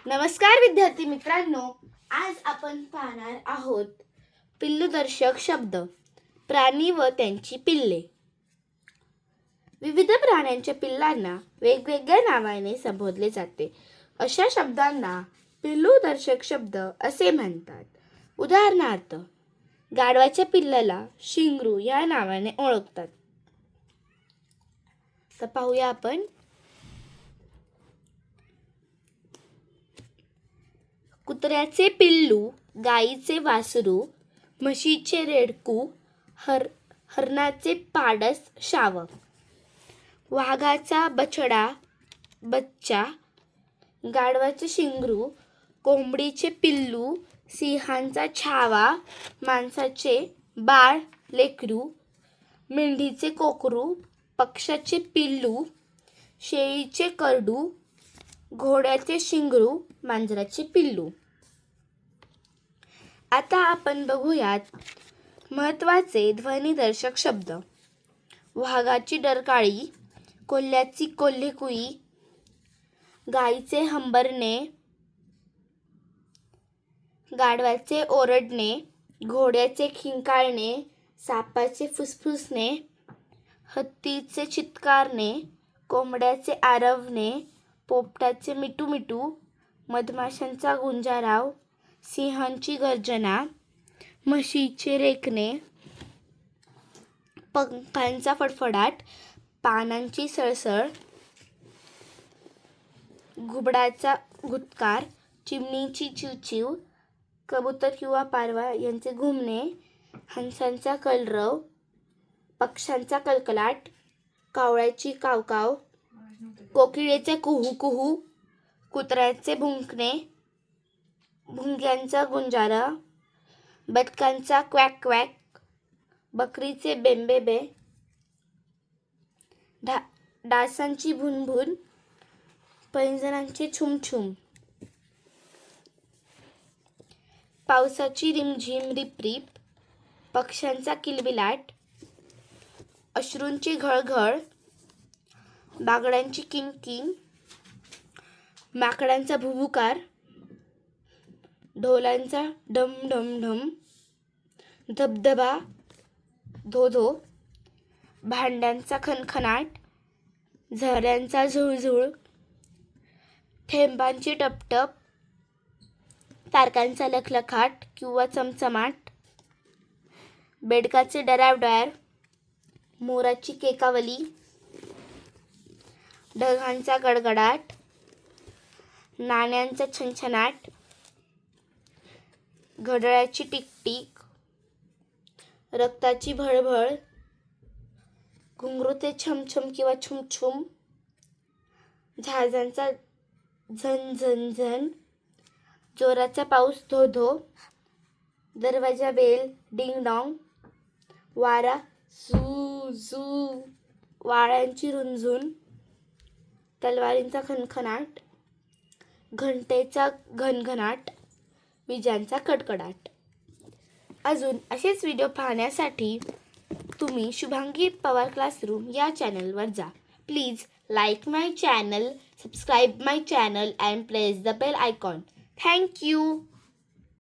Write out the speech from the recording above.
नमस्कार विद्यार्थी मित्रांनो, आज आपण पाहणार आहोत पिल्लूदर्शक शब्द, प्राणी व त्यांची पिल्ले. विविध प्राण्यांच्या पिल्लांना वेगवेगळ्या नावाने संबोधले जाते. अशा शब्दांना पिल्लूदर्शक शब्द असे म्हणतात. उदाहरणार्थ, गाढवाच्या पिल्लाला शिंगरू या नावाने ओळखतात. तर पाहूया आपण. कुत्र्याचे पिल्लू, गाईचे वासरू, म्हशीचे रेडकू, हरणाचे पाडस शावक, वाघाचा बच्चा, गाढवाचे शिंगरू, कोंबडीचे पिल्लू, सिंहाचा छावा, माणसाचे बाळ लेकरू, मेंढीचे कोकरू, पक्ष्याचे पिल्लू, शेळीचे करडू, घोड्याचे शिंगरू, मांजराचे पिल्लू. आता आपण बघूयात महत्त्वाचे ध्वनिदर्शक शब्द. वाघाची डरकाळी, कोल्ह्याची कोल्हेकुई, गाईचे हंबरणे, गाढवाचे ओरडणे, घोड्याचे खिंकाळणे, सापाचे फुसफुसणे, हत्तीचे चित्कारणे, कोंबड्याचे आरवणे, पोपटाचे मिटूमिटू, मधमाशांचा गुंजाराव, सिंहाची गर्जना, म्हशीचे रेकणे, पंखांचा फडफडाट, पानांची सळसळ, घुबडाचा घुटकार, चिमणीची चिवचिव, कबूतर किंवा पारवा यांचे घुमणे, हंसांचा कलरव, पक्ष्यांचा कलकलाट, कावळ्याची कावकाव, कोकिळेचे कुहू कुहू, कुत्र्याचे भुंकणे, भुंग्यांचा गुंजारा, बदकांचा क्वॅक क्वॅक, बकरीचे बेंबेबे, डासांची भुनभुन, पैंजणांचे छुमछुम, पावसाची रिमझिम रिपरिप, पक्ष्यांचा किलबिलाट, अश्रूंची घळघळ, बागड्यांची किणकिण, माकडांचा भुभुकार, ढोलांचा ढम ढम ढम, धबधबा धो, भांड्यांचा खनखनाट, झऱ्यांचा झुळझुळ, थेंबांची टपटप, तारकांचा लखलखाट किंवा चमचमाट, बेडकाचे डरावडार, मोराची केकावली, ढगांचा गडगडाट, नाण्यांचा छनछनाट, घड्याळाची टिकटिक, रक्ताची भळभळ, घुंगरूचे छमछम किंवा छुमछुम, जहाजांचा झन झन झन, जोराचा पाऊस धो धो, दरवाजा बेल डिंग डॉंग, वारा झू झू, वाळ्यांची रुंझुन, तलवारींचा खनखनाट, घंटेचा घनघनाट, विजांचा कडकडाट. अजून असेच व्हिडिओ पाहण्यासाठी तुम्ही शुभांगी पवार क्लासरूम या चॅनलवर जा. Please like my channel, subscribe my channel and press the bell icon. Thank you.